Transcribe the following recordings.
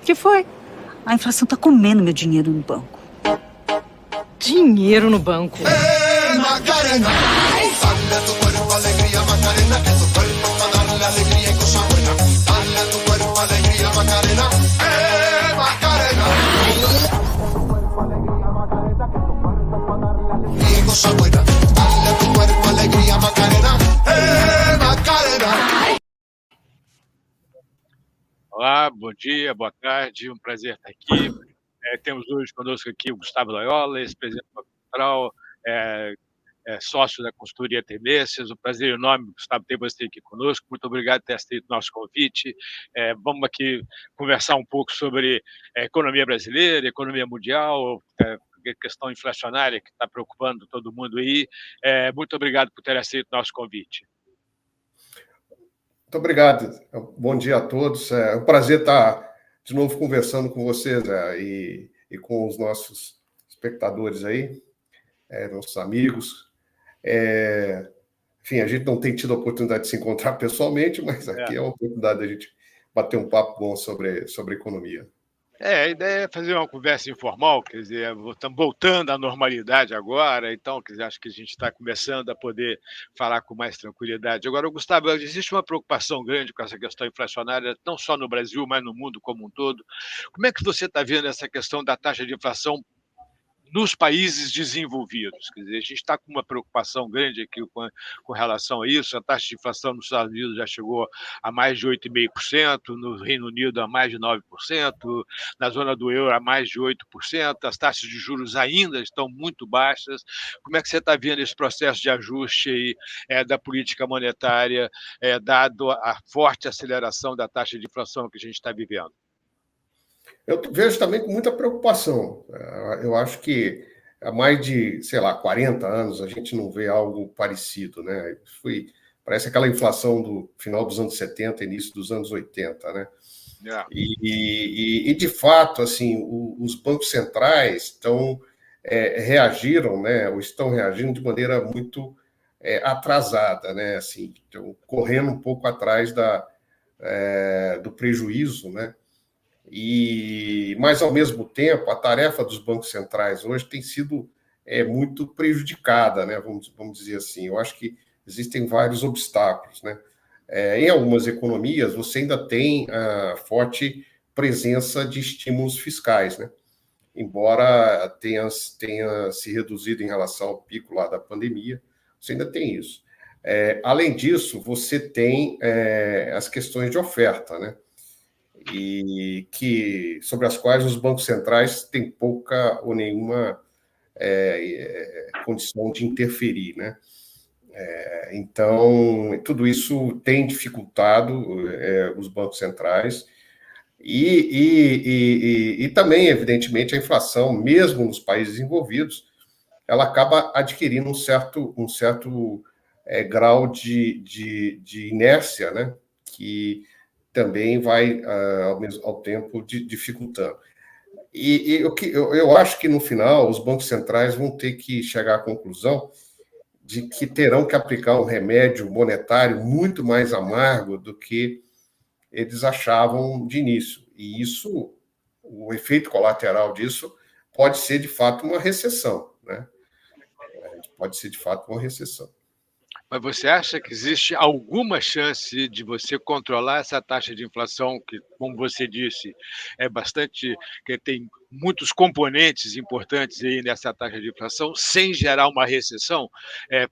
Que foi? A inflação tá comendo meu dinheiro no banco. Dinheiro no banco. Macarena, dale a tu cuerpo alegría, Macarena, que tu cuerpo para darle alegría y cosa buena. Dale a tu cuerpo alegría, Macarena, Macarena. Dale a tu cuerpo alegría, Macarena, que tu cuerpo para darle alegría y cosa buena. Dale a tu cuerpo alegría, Macarena, Macarena. Olá, bom dia, boa tarde, um prazer estar aqui. Temos hoje conosco aqui o Gustavo Loyola, ex-presidente do Banco Central, sócio da consultoria Tendências. Um prazer enorme, Gustavo, ter você aqui conosco. Muito obrigado por ter aceito o nosso convite. Vamos aqui conversar um pouco sobre a economia brasileira, economia mundial, questão inflacionária que está preocupando todo mundo aí. Muito obrigado por ter aceito o nosso convite. Muito obrigado. Bom dia a todos. É um prazer estar de novo conversando com vocês e com os nossos espectadores aí, nossos amigos. Enfim, a gente não tem tido a oportunidade de se encontrar pessoalmente, mas aqui é uma oportunidade de a gente bater um papo bom sobre economia. A ideia é fazer uma conversa informal, quer dizer, estamos voltando à normalidade agora, então, quer dizer, acho que a gente está começando a poder falar com mais tranquilidade. Agora, Gustavo, existe uma preocupação grande com essa questão inflacionária, não só no Brasil, mas no mundo como um todo. Como é que você está vendo essa questão da taxa de inflação nos países desenvolvidos? Quer dizer, a gente está com uma preocupação grande aqui com relação a isso. A taxa de inflação nos Estados Unidos já chegou a mais de 8,5%, no Reino Unido a mais de 9%, na zona do euro a mais de 8%, as taxas de juros ainda estão muito baixas. Como é que você está vendo esse processo de ajuste aí, da política monetária, dado a forte aceleração da taxa de inflação que a gente está vivendo? Eu vejo também com muita preocupação. Eu acho que há mais de, 40 anos a gente não vê algo parecido, né? Parece aquela inflação do final dos anos 70, início dos anos 80, né? E de fato, assim, os bancos centrais reagiram, né? Ou estão reagindo de maneira muito atrasada, né? Assim, estão correndo um pouco atrás do prejuízo, né? Mas, ao mesmo tempo, a tarefa dos bancos centrais hoje tem sido muito prejudicada, né? Vamos dizer assim. Eu acho que existem vários obstáculos, né? Em algumas economias, você ainda tem a forte presença de estímulos fiscais, né? Embora tenha se reduzido em relação ao pico lá da pandemia, você ainda tem isso. Além disso, você tem as questões de oferta, né? Sobre as quais os bancos centrais têm pouca ou nenhuma condição de interferir, né? Então, tudo isso tem dificultado os bancos centrais e também, evidentemente, a inflação, mesmo nos países envolvidos, ela acaba adquirindo um certo grau de inércia, né? Que também vai, ao tempo, dificultando. Eu acho que, no final, os bancos centrais vão ter que chegar à conclusão de que terão que aplicar um remédio monetário muito mais amargo do que eles achavam de início. E o efeito colateral disso pode ser, de fato, uma recessão, né? Pode ser, de fato, uma recessão. Mas você acha que existe alguma chance de você controlar essa taxa de inflação, que, como você disse, que tem muitos componentes importantes aí nessa taxa de inflação, sem gerar uma recessão,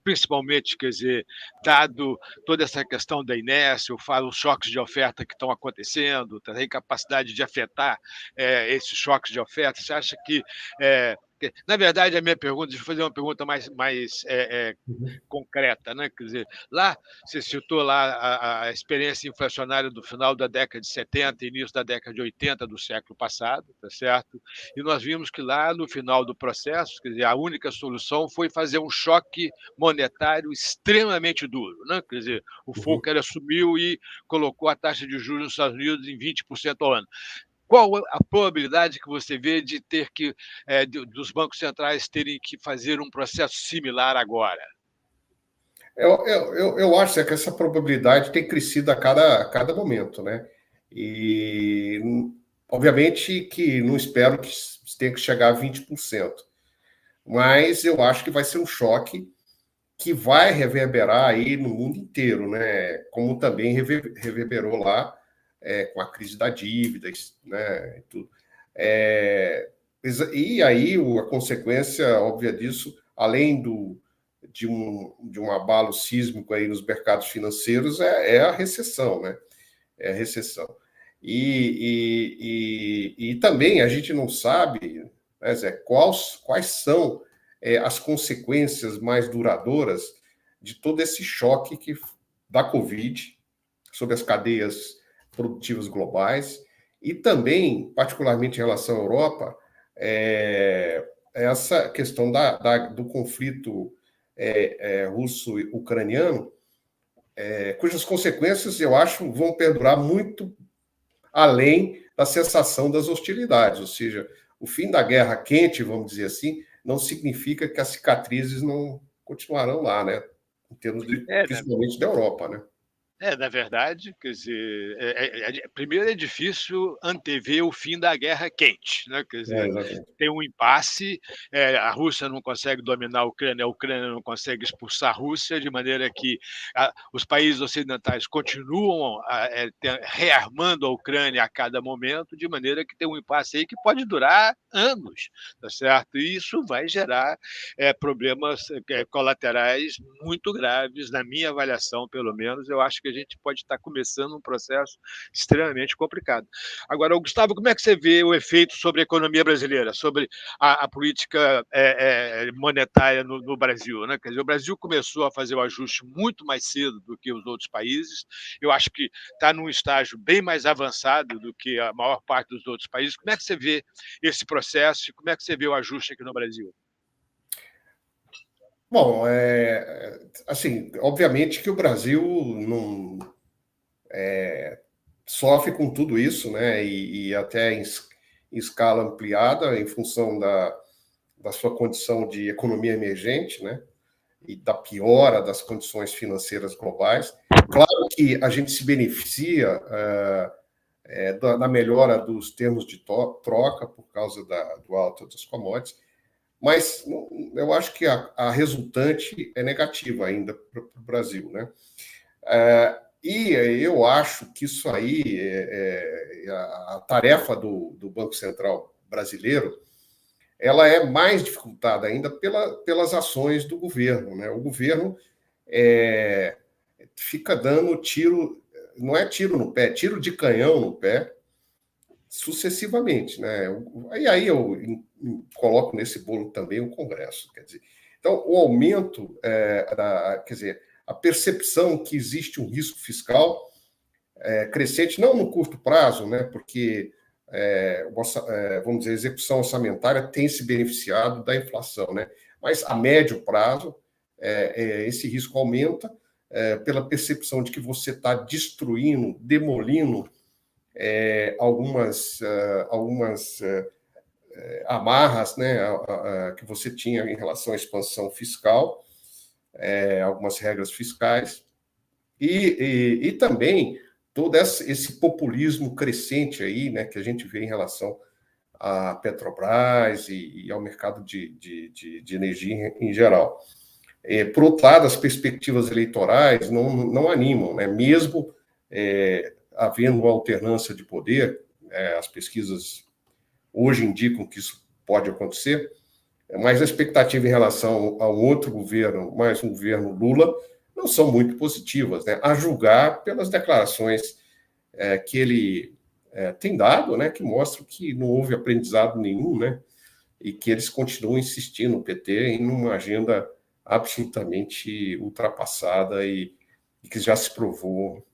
principalmente, quer dizer, dado toda essa questão da inércia, os choques de oferta que estão acontecendo, a incapacidade de afetar esses choques de oferta? Você acha que na verdade, a minha pergunta, deixa eu fazer uma pergunta mais concreta, né? Quer dizer, lá, você citou lá a experiência inflacionária do final da década de 70, início da década de 80 do século passado, tá certo? E nós vimos que lá, no final do processo, quer dizer, a única solução foi fazer um choque monetário extremamente duro, né? Quer dizer, o Volcker assumiu e colocou a taxa de juros nos Estados Unidos em 20% ao ano. Qual a probabilidade que você vê de dos bancos centrais terem que fazer um processo similar agora? Eu acho que essa probabilidade tem crescido a cada momento, né? E Obviamente que não espero que tenha que chegar a 20%, mas eu acho que vai ser um choque que vai reverberar aí no mundo inteiro, né? Como também reverberou lá com a crise da dívida, né? E tudo. E aí a consequência óbvia disso, além de um abalo sísmico aí nos mercados financeiros, é a recessão, né? É a recessão. E também a gente não sabe, né, Zé, quais são as consequências mais duradouras de todo esse choque da Covid sobre as cadeias produtivas globais e também, particularmente em relação à Europa, essa questão do conflito russo-ucraniano, cujas consequências, eu acho, vão perdurar muito além da cessação das hostilidades, ou seja, o fim da guerra quente, vamos dizer assim, não significa que as cicatrizes não continuarão lá, né? Em termos principalmente da Europa, né? Na verdade, quer dizer, primeiro é difícil antever o fim da guerra quente, né? Quer dizer, Exatamente. tem um impasse, a Rússia não consegue dominar a Ucrânia não consegue expulsar a Rússia, de maneira que os países ocidentais continuam rearmando a Ucrânia a cada momento, de maneira que tem um impasse aí que pode durar anos, tá certo? E isso vai gerar problemas colaterais muito graves, na minha avaliação, pelo menos. Eu acho que a gente pode estar começando um processo extremamente complicado. Agora, Gustavo, como é que você vê o efeito sobre a economia brasileira, sobre a política monetária no Brasil, né? Quer dizer, o Brasil começou a fazer o ajuste muito mais cedo do que os outros países. Eu acho que está num estágio bem mais avançado do que a maior parte dos outros países. Como é que você vê esse processo e como é que você vê o ajuste aqui no Brasil? Bom, assim, obviamente que o Brasil não sofre com tudo isso, né? E até em escala ampliada, em função da sua condição de economia emergente, né? E da piora das condições financeiras globais. Claro que a gente se beneficia da melhora dos termos de troca por causa do alto das commodities, mas eu acho que a resultante é negativa ainda para o Brasil, né? E eu acho que isso aí, a tarefa do Banco Central brasileiro, ela é mais dificultada ainda pelas ações do governo, né? O governo fica dando tiro, não é tiro no pé, tiro de canhão no pé, sucessivamente, né? E aí eu coloco nesse bolo também o Congresso, quer dizer. Então, o aumento, quer dizer, a percepção que existe um risco fiscal crescente, não no curto prazo, né? Porque vamos dizer, a execução orçamentária tem se beneficiado da inflação, né? Mas a médio prazo, esse risco aumenta pela percepção de que você está destruindo, demolindo algumas amarras, né, que você tinha em relação à expansão fiscal, algumas regras fiscais, e também todo esse populismo crescente aí, né, que a gente vê em relação à Petrobras e ao mercado de energia em geral. Por outro lado, as perspectivas eleitorais não animam, né? Mesmo havendo uma alternância de poder, as pesquisas hoje indicam que isso pode acontecer, mas a expectativa em relação a um outro governo, mais um governo Lula, não são muito positivas, né? A julgar pelas declarações que ele tem dado, né? Que mostram que não houve aprendizado nenhum, né? E que eles continuam insistindo no PT em uma agenda absolutamente ultrapassada e que já se provou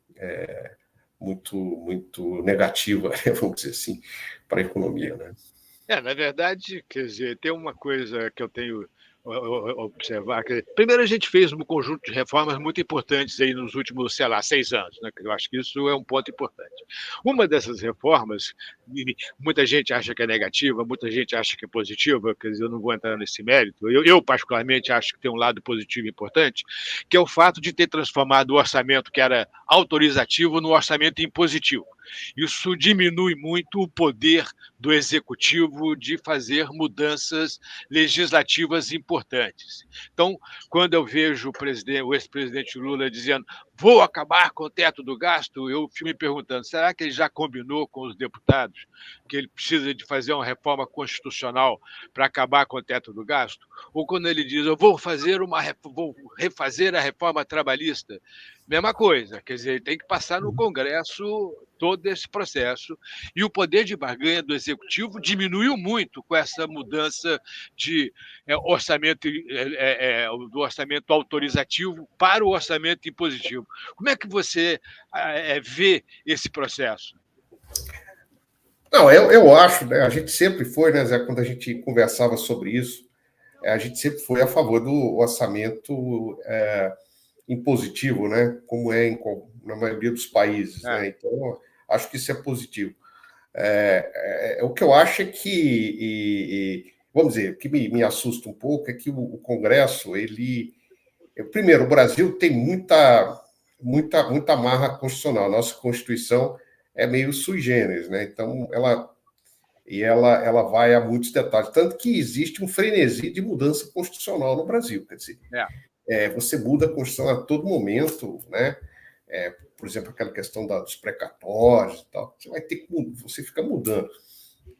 muito negativa, vamos dizer assim, para a economia, né? Na verdade, quer dizer, tem uma coisa que eu tenho observar. Primeiro, a gente fez um conjunto de reformas muito importantes aí nos últimos, 6 anos, né? Eu acho que isso é um ponto importante. Uma dessas reformas, muita gente acha que é negativa, muita gente acha que é positiva, quer dizer, eu não vou entrar nesse mérito. Eu particularmente, acho que tem um lado positivo importante, que é o fato de ter transformado o orçamento que era autorizativo no orçamento impositivo. Isso diminui muito o poder do executivo de fazer mudanças legislativas importantes. Então, quando eu vejo o ex-presidente Lula dizendo vou acabar com o teto do gasto, eu fico me perguntando, será que ele já combinou com os deputados que ele precisa de fazer uma reforma constitucional para acabar com o teto do gasto? Ou quando ele diz, eu vou refazer a reforma trabalhista, mesma coisa, quer dizer, ele tem que passar no Congresso todo esse processo, e o poder de barganha do executivo diminuiu muito com essa mudança de orçamento do orçamento autorizativo para o orçamento impositivo. Como é que você vê esse processo? Não, eu acho, né, a gente sempre foi, né, Zé, quando a gente conversava sobre isso, a gente sempre foi a favor do orçamento impositivo, né, como na maioria dos países. Né? Então, acho que isso é positivo. O que eu acho é que, vamos dizer, o que me assusta um pouco é que o Congresso, primeiro, o Brasil tem muita amarra constitucional. Nossa Constituição é meio sui generis, né? Então, ela vai a muitos detalhes. Tanto que existe um frenesi de mudança constitucional no Brasil. Quer dizer, você muda a Constituição a todo momento, né? Por exemplo, aquela questão dos precatórios e tal. Você fica mudando.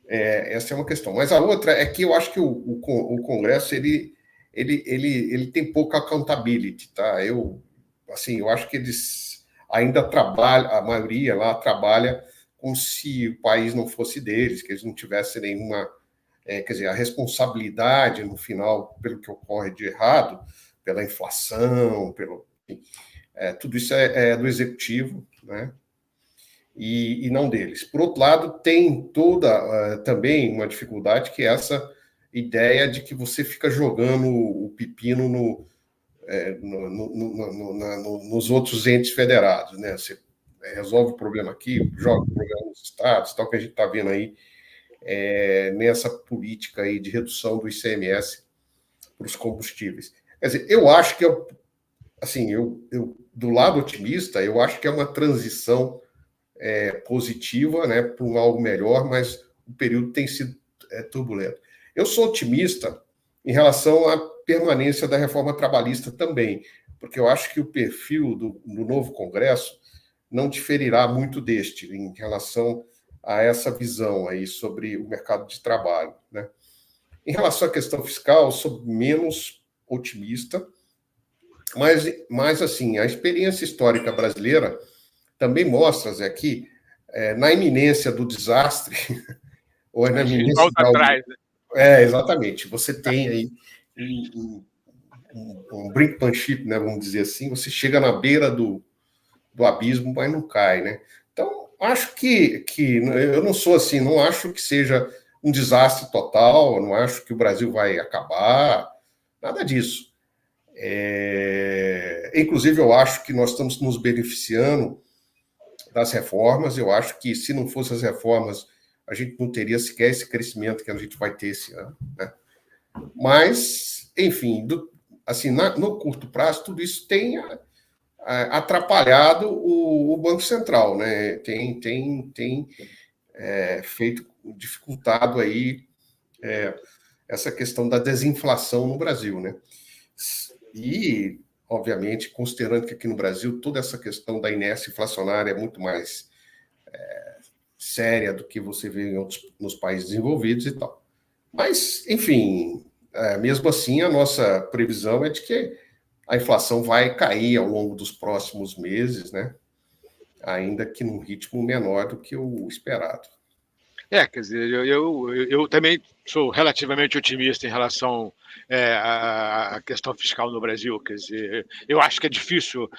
Essa é uma questão. Mas a outra é que eu acho que o Congresso ele tem pouca accountability, tá? Eu acho que eles ainda trabalham, a maioria lá trabalha como se o país não fosse deles, que eles não tivessem nenhuma, quer dizer, a responsabilidade no final pelo que ocorre de errado, pela inflação, tudo isso é do executivo, né? E não deles. Por outro lado, tem também uma dificuldade, que é essa ideia de que você fica jogando o pepino nos outros entes federados, né? Você resolve o problema aqui, joga o problema nos estados, tal, que a gente está vendo aí nessa política aí de redução do ICMS para os combustíveis. Quer dizer, eu acho que, do lado otimista, eu acho que é uma transição positiva, né, para algo melhor, mas o período tem sido turbulento. Eu sou otimista em relação à permanência da reforma trabalhista também, porque eu acho que o perfil do novo Congresso não diferirá muito deste em relação a essa visão aí sobre o mercado de trabalho, né? Em relação à questão fiscal, eu sou menos otimista, mas assim, a experiência histórica brasileira também mostra, Zé, que na iminência do desastre, ou na iminência volta atrás, né? Exatamente. Você tem aí um brinkmanship, né, vamos dizer assim, você chega na beira do abismo, mas não cai, né? Então, acho que eu não sou assim, não acho que seja um desastre total, não acho que o Brasil vai acabar, nada disso. Inclusive, eu acho que nós estamos nos beneficiando das reformas. Eu acho que, se não fossem as reformas, a gente não teria sequer esse crescimento que a gente vai ter esse ano, né? Mas, enfim, no curto prazo, tudo isso tem atrapalhado o Banco Central, né? Tem dificultado aí essa questão da desinflação no Brasil, né? E, obviamente, considerando que aqui no Brasil toda essa questão da inércia inflacionária é muito mais séria do que você vê nos países desenvolvidos e tal. Mas, enfim, mesmo assim, a nossa previsão é de que a inflação vai cair ao longo dos próximos meses, né? Ainda que num ritmo menor do que o esperado. Quer dizer, eu também sou relativamente otimista em relação à questão fiscal no Brasil. Quer dizer, eu acho que é difícil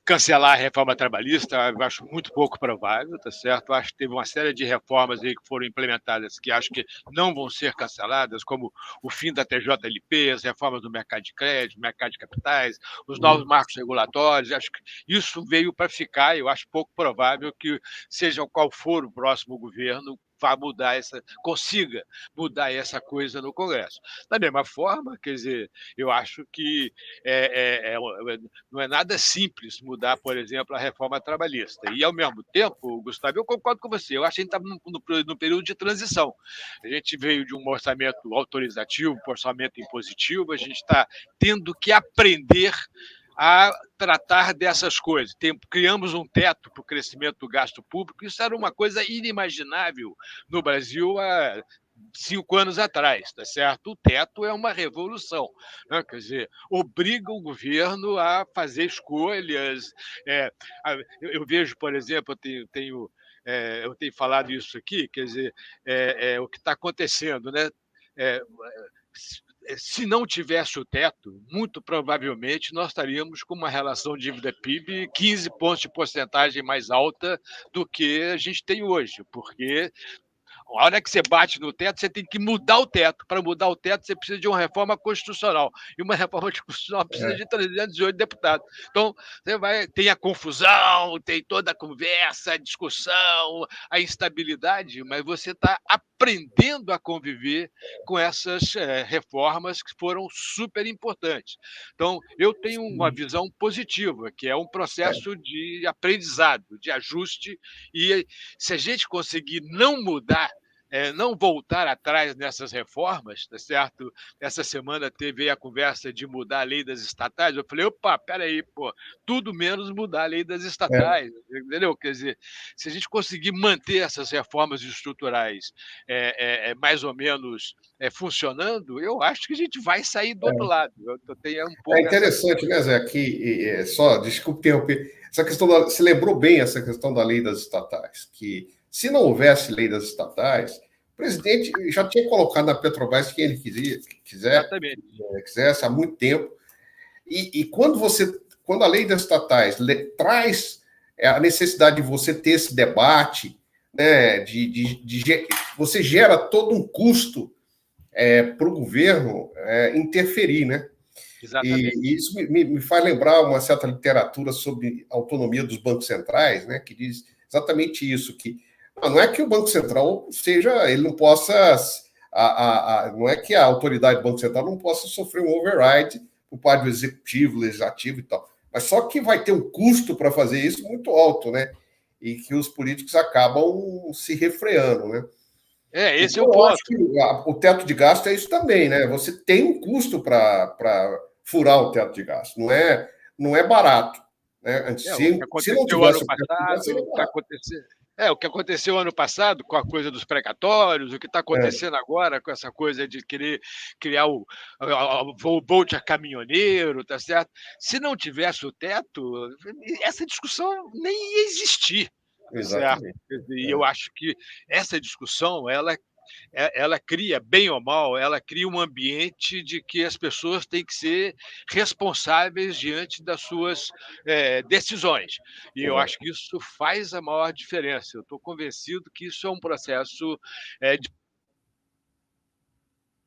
cancelar a reforma trabalhista, eu acho muito pouco provável, tá certo? Eu acho que teve uma série de reformas aí que foram implementadas que acho que não vão ser canceladas, como o fim da TJLP, as reformas do mercado de crédito, mercado de capitais, os novos marcos regulatórios. Acho que isso veio para ficar, eu acho pouco provável que, seja qual for o próximo governo, consiga mudar mudar essa coisa no Congresso. Da mesma forma, quer dizer, eu acho que não é nada simples mudar, por exemplo, a reforma trabalhista. E, ao mesmo tempo, Gustavo, eu concordo com você, eu acho que a gente está no período de transição. A gente veio de um orçamento autorizativo para um orçamento impositivo, a gente está tendo que aprender a tratar dessas coisas. Criamos um teto para o crescimento do gasto público, isso era uma coisa inimaginável no Brasil há 5 anos atrás, tá certo? O teto é uma revolução, né? Quer dizer, obriga o governo a fazer escolhas. Eu vejo, por exemplo, eu tenho falado isso aqui, quer dizer, o que está acontecendo, né? É, se não tivesse o teto, muito provavelmente nós estaríamos com uma relação dívida-PIB 15 pontos de porcentagem mais alta do que a gente tem hoje, porque a hora que você bate no teto, você tem que mudar o teto. Para mudar o teto, você precisa de uma reforma constitucional. E uma reforma constitucional precisa de 308 deputados. Então, tem a confusão, tem toda a conversa, a discussão, a instabilidade, mas você está aprendendo a conviver com essas reformas que foram super importantes. Então, eu tenho uma visão positiva, que é um processo de aprendizado, de ajuste, e se a gente conseguir não mudar, não voltar atrás nessas reformas, tá certo? Essa semana teve a conversa de mudar a lei das estatais. Eu falei, opa, peraí, pô, tudo menos mudar a lei das estatais, entendeu? Quer dizer, se a gente conseguir manter essas reformas estruturais mais ou menos funcionando, eu acho que a gente vai sair do outro lado. Eu tenho um pouco interessante, né, Zé? Que, só, desculpe interromper, essa questão você lembrou bem essa questão da lei das estatais, que se não houvesse lei das estatais, o presidente já tinha colocado na Petrobras quem ele quisesse há muito tempo. E quando a lei das estatais traz a necessidade de você ter esse debate, né, você gera todo um custo para o governo interferir, né? Exatamente. E isso me faz lembrar uma certa literatura sobre autonomia dos bancos centrais, né, que diz exatamente isso, que não é que o Banco Central ele não possa, não é que a autoridade do Banco Central não possa sofrer um override por parte do executivo, legislativo e tal, mas só que vai ter um custo para fazer isso muito alto, né, e que os políticos acabam se refreando, né. Esse então, é o ponto. Eu acho que o teto de gasto é isso também, né, você tem um custo para furar o teto de gasto, não é barato, né? Se não tivesse o teto de gasto, seria barato. O que aconteceu ano passado com a coisa dos precatórios, o que está acontecendo agora com essa coisa de querer criar o voucher caminhoneiro, tá certo? Se não tivesse o teto, essa discussão nem ia existir, tá certo? E eu acho que essa discussão, ela cria, bem ou mal, ela cria um ambiente de que as pessoas têm que ser responsáveis diante das suas decisões. E eu acho que isso faz a maior diferença. Eu estou convencido que isso é um processo de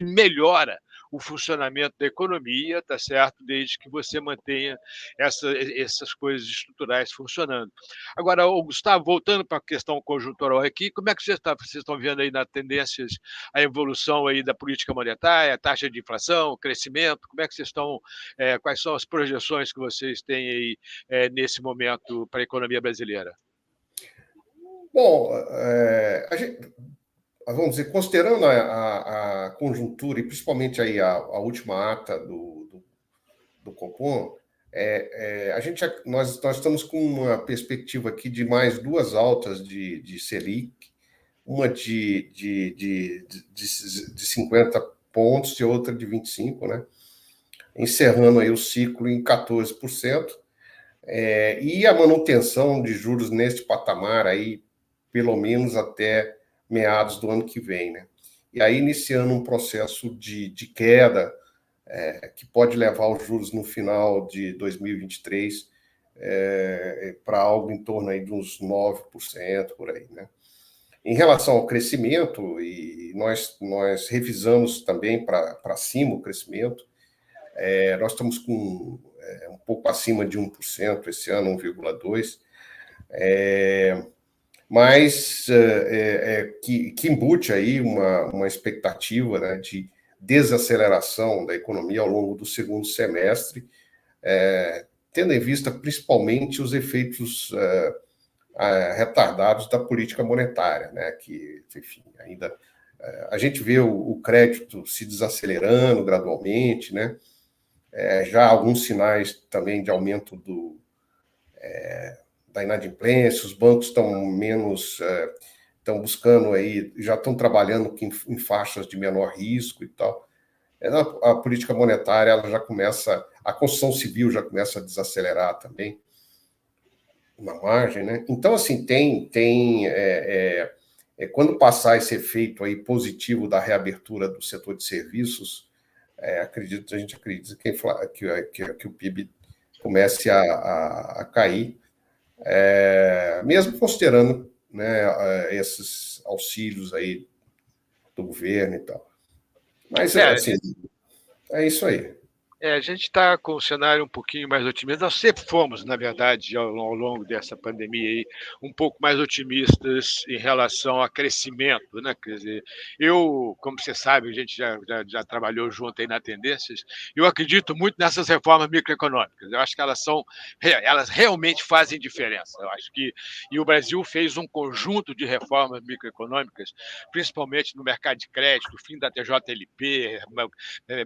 melhora o funcionamento da economia, tá certo? Desde que você mantenha essas coisas estruturais funcionando. Agora, Gustavo, voltando para a questão conjuntural aqui, como é que vocês estão vendo aí nas tendências, a evolução aí da política monetária, a taxa de inflação, crescimento? Como é que vocês estão? Quais são as projeções que vocês têm aí nesse momento para a economia brasileira? Bom, vamos dizer, considerando a conjuntura e principalmente aí a última ata do Copom, nós estamos com uma perspectiva aqui de mais 2 altas de Selic, uma de 50 pontos e outra de 25, né? Encerrando aí o ciclo em 14%, e a manutenção de juros neste patamar aí, pelo menos até meados do ano que vem, né? E aí iniciando um processo de queda que pode levar os juros no final de 2023 para algo em torno aí de uns 9% por aí, né? Em relação ao crescimento, e nós revisamos também para cima o crescimento, nós estamos com um pouco acima de 1% esse ano, 1,2%, mas que embute aí uma expectativa, né, de desaceleração da economia ao longo do segundo semestre, tendo em vista principalmente os efeitos retardados da política monetária, né, que, enfim, ainda a gente vê o crédito se desacelerando gradualmente, né, já há alguns sinais também de aumento da inadimplência, os bancos estão buscando aí, já estão trabalhando em faixas de menor risco e tal. A política monetária, ela já começa, a construção civil já começa a desacelerar também na margem, né? Então, assim, quando passar esse efeito aí positivo da reabertura do setor de serviços, a gente acredita que o PIB comece a cair, mesmo considerando, né, esses auxílios aí do governo e tal. Mas, assim, é isso aí. A gente está com um cenário um pouquinho mais otimista. Nós sempre fomos, na verdade, ao longo dessa pandemia, aí, um pouco mais otimistas em relação a crescimento, né? Quer dizer, como você sabe, a gente já trabalhou junto aí na Tendências, eu acredito muito nessas reformas microeconômicas. Eu acho que elas realmente fazem diferença. Eu acho e o Brasil fez um conjunto de reformas microeconômicas, principalmente no mercado de crédito, fim da TJLP,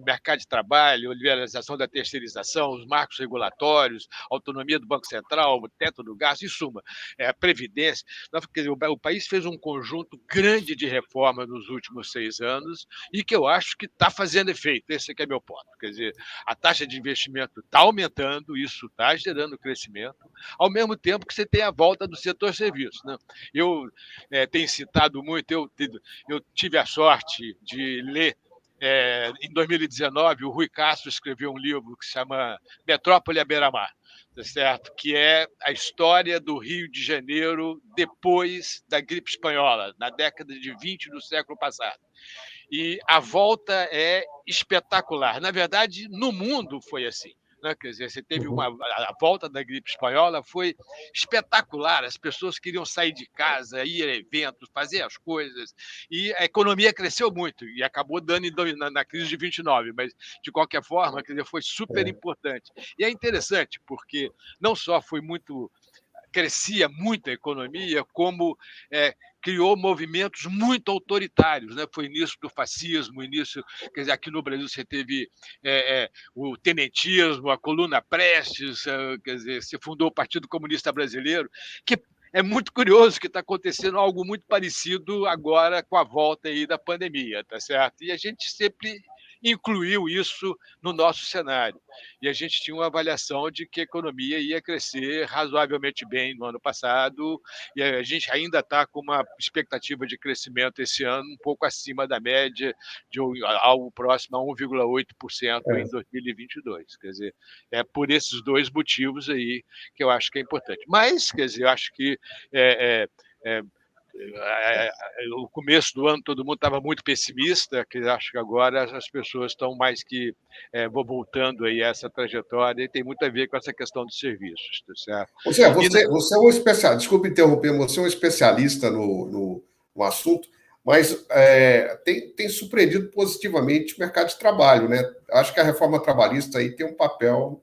mercado de trabalho, liberalização da terceirização, os marcos regulatórios, autonomia do Banco Central, o teto do gasto, em suma, a Previdência. Quer dizer, o país fez um conjunto grande de reformas nos últimos 6 anos e que eu acho que está fazendo efeito. Esse aqui é meu ponto. Quer dizer, a taxa de investimento está aumentando, isso está gerando crescimento, ao mesmo tempo que você tem a volta do setor serviços, né? Eu tenho citado muito, eu tive a sorte de ler em 2019, o Rui Castro escreveu um livro que se chama Metrópole à Beira-Mar, tá certo? Que é a história do Rio de Janeiro depois da gripe espanhola, na década de 20 do século passado. E a volta é espetacular. Na verdade, no mundo foi assim. Né? Quer dizer, você teve a volta da gripe espanhola foi espetacular. As pessoas queriam sair de casa, ir a eventos, fazer as coisas, e a economia cresceu muito e acabou dando na crise de 29, mas de qualquer forma, quer dizer, foi super importante. E é interessante porque não só crescia muito a economia, como criou movimentos muito autoritários, né? Foi início do fascismo, quer dizer, aqui no Brasil você teve o tenentismo, a coluna Prestes, quer dizer, se fundou o Partido Comunista Brasileiro, que é muito curioso que está acontecendo algo muito parecido agora com a volta aí da pandemia, tá certo? E a gente sempre incluiu isso no nosso cenário. E a gente tinha uma avaliação de que a economia ia crescer razoavelmente bem no ano passado, e a gente ainda está com uma expectativa de crescimento esse ano um pouco acima da média, de algo próximo a 1,8% em 2022. Quer dizer, é por esses dois motivos aí que eu acho que é importante. Mas, quer dizer, eu acho que no começo do ano todo mundo estava muito pessimista, que acho que agora as pessoas estão mais que voltando aí a essa trajetória e tem muito a ver com essa questão dos serviços, tá certo? Você é um especialista, desculpe interromper, você é um especialista no assunto, mas tem surpreendido positivamente o mercado de trabalho, né? Acho que a reforma trabalhista aí tem um papel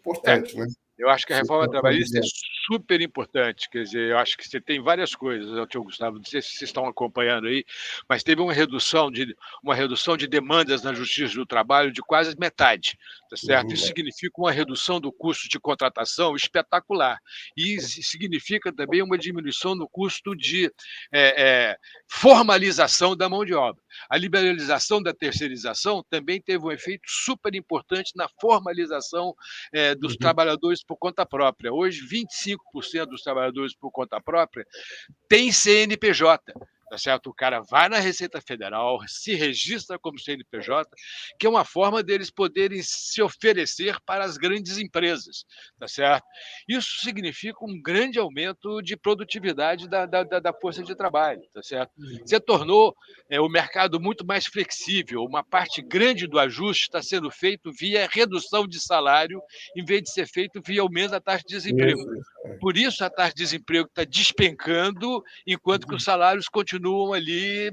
importante, né? Eu acho que a reforma trabalhista é super importante. Quer dizer, eu acho que você tem várias coisas, tio Gustavo, não sei se vocês estão acompanhando aí, mas teve uma redução de demandas na Justiça do Trabalho de quase metade, tá certo? Isso significa uma redução do custo de contratação espetacular e significa também uma diminuição no custo de formalização da mão de obra. A liberalização da terceirização também teve um efeito super importante na formalização dos trabalhadores por conta própria. Hoje, 25% dos trabalhadores por conta própria têm CNPJ, tá certo? O cara vai na Receita Federal, se registra como CNPJ, que é uma forma deles poderem se oferecer para as grandes empresas, tá certo? Isso significa um grande aumento de produtividade da força de trabalho, tá certo? Você tornou o mercado muito mais flexível, uma parte grande do ajuste está sendo feito via redução de salário, em vez de ser feito via aumento da taxa de desemprego. Isso, é. Por isso a taxa de desemprego está despencando, enquanto que os salários continuam ali.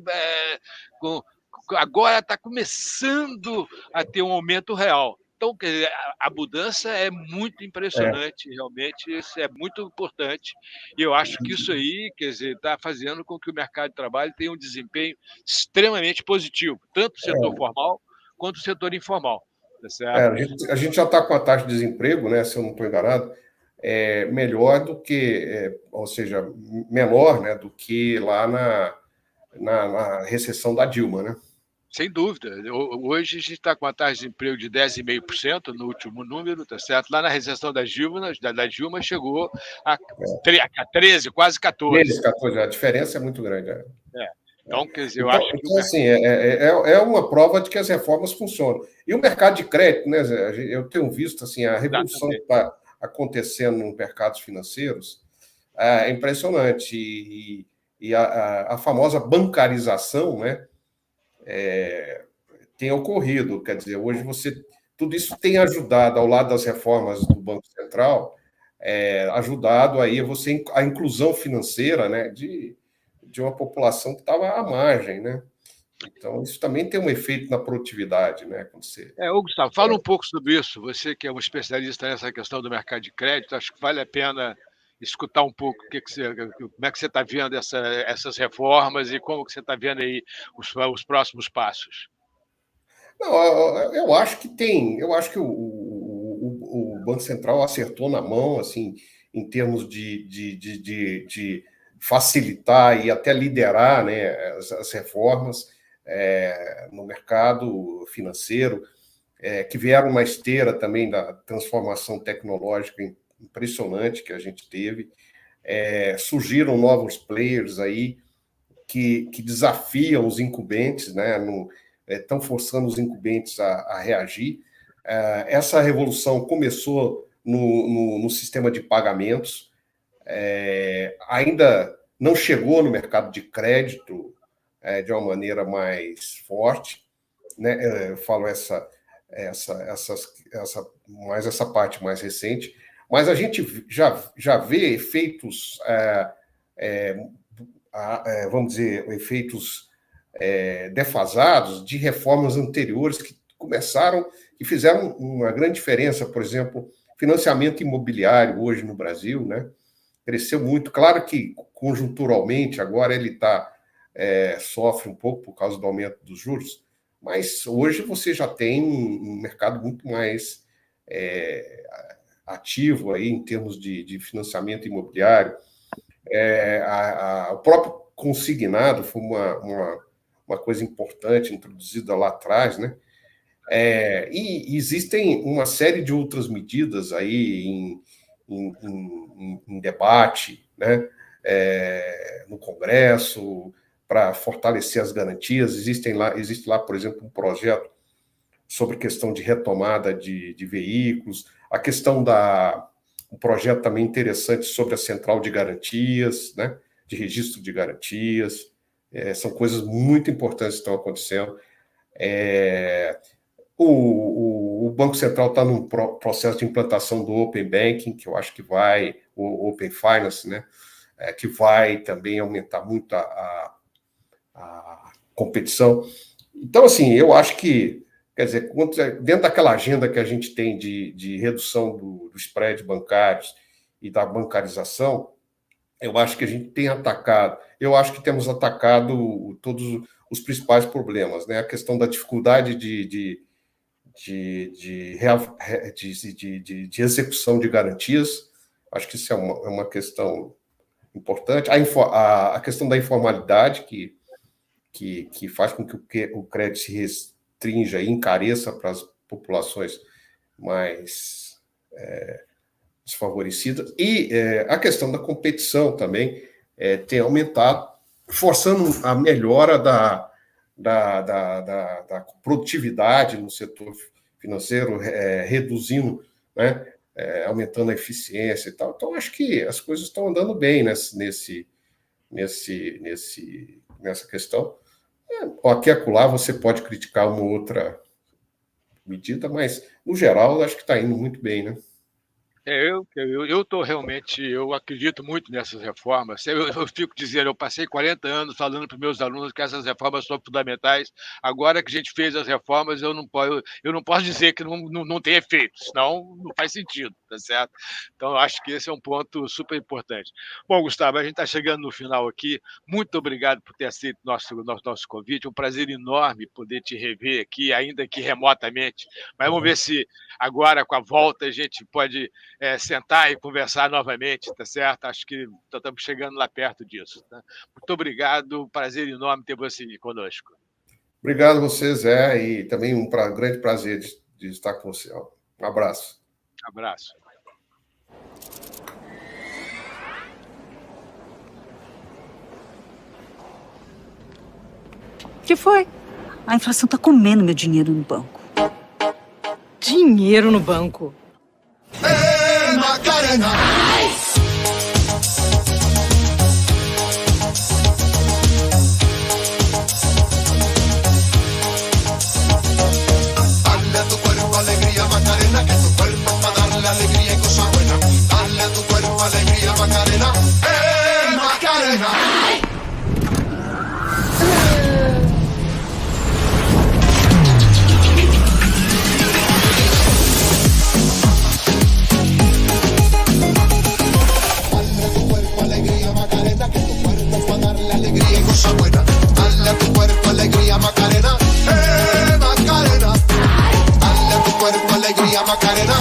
Agora está começando a ter um aumento real. Então, quer dizer, a mudança é muito É. impressionante, realmente, isso é muito importante. E eu acho que isso aí, quer dizer, está fazendo com que o mercado de trabalho tenha um desempenho extremamente positivo, tanto o setor formal quanto o setor informal. Tá certo? A gente já está com a taxa de desemprego, né, se eu não estou enganado, melhor do que, ou seja, menor, né, do que lá na recessão da Dilma, né? Sem dúvida. Hoje a gente está com uma taxa de desemprego de 10,5% no último número, tá certo? Lá na recessão da Dilma chegou a 13, quase 14. 14, a diferença é muito grande. Então, quer dizer, eu Então, acho que então assim, é uma prova de que as reformas funcionam. E o mercado de crédito, né, Zé, eu tenho visto assim, a revolução que está acontecendo nos mercados financeiros é impressionante. E a famosa bancarização, né, tem ocorrido. Quer dizer, hoje tudo isso tem ajudado, ao lado das reformas do Banco Central, ajudado aí a inclusão financeira, né, de uma população que estava à margem, né? Então, isso também tem um efeito na produtividade, né? Quando você... Gustavo, fala um pouco sobre isso. Você que é um especialista nessa questão do mercado de crédito, acho que vale a pena escutar um pouco como é que você está vendo essas reformas e como que você está vendo aí os próximos passos. Não, eu acho que o Banco Central acertou na mão, assim, em termos de facilitar e até liderar, né, as reformas no mercado financeiro, que vieram na esteira também da transformação tecnológica impressionante que a gente teve. Surgiram novos players aí que desafiam os incumbentes, né, estão forçando os incumbentes a reagir. Essa revolução começou no sistema de pagamentos, ainda não chegou no mercado de crédito de uma maneira mais forte, né? Eu falo mais essa parte mais recente, mas a gente já vê efeitos, vamos dizer, efeitos defasados de reformas anteriores que começaram e fizeram uma grande diferença. Por exemplo, financiamento imobiliário hoje no Brasil, né? Cresceu muito. Claro que conjunturalmente agora ele sofre um pouco por causa do aumento dos juros, mas hoje você já tem um mercado muito mais ativo aí em termos de financiamento imobiliário. O próprio consignado foi uma coisa importante introduzida lá atrás, né? E existem uma série de outras medidas aí em debate, né? No Congresso, para fortalecer as garantias. Existe lá, por exemplo, um projeto sobre questão de retomada de veículos, a questão um projeto também interessante sobre a central de garantias, né? De registro de garantias. São coisas muito importantes que estão acontecendo. O Banco Central está num processo de implantação do Open Banking, que eu acho que o Open Finance, né? Que vai também aumentar muito a competição. Então, assim, eu acho que, quer dizer, dentro daquela agenda que a gente tem de redução dos spreads bancários e da bancarização, eu acho que a gente tem atacado, temos atacado todos os principais problemas, né? A questão da dificuldade de execução de garantias, acho que isso é uma questão importante. A questão da informalidade, que faz com que o crédito se restrinja e encareça para as populações mais desfavorecidas. E a questão da competição também tem aumentado, forçando a melhora da produtividade no setor financeiro, reduzindo, né, aumentando a eficiência e tal. Então, acho que as coisas estão andando bem nessa questão. Aqui e acolá você pode criticar uma outra medida, mas, no geral, acho que está indo muito bem, né? Eu estou realmente, eu acredito muito nessas reformas. Eu fico dizendo, eu passei 40 anos falando para os meus alunos que essas reformas são fundamentais. Agora que a gente fez as reformas, eu não posso dizer que não tem efeito, senão não faz sentido, tá certo? Então, eu acho que esse é um ponto super importante. Bom, Gustavo, a gente está chegando no final aqui. Muito obrigado por ter aceito nosso convite. Um prazer enorme poder te rever aqui, ainda que remotamente. Mas vamos ver se agora, com a volta, a gente pode sentar e conversar novamente, tá certo? Acho que estamos chegando lá perto disso. Tá? Muito obrigado, prazer enorme ter você aqui conosco. Obrigado a você, Zé, e também um grande prazer de estar com você. Um abraço. Abraço. O que foi? A inflação está comendo meu dinheiro no banco. Dinheiro no banco? Macarena.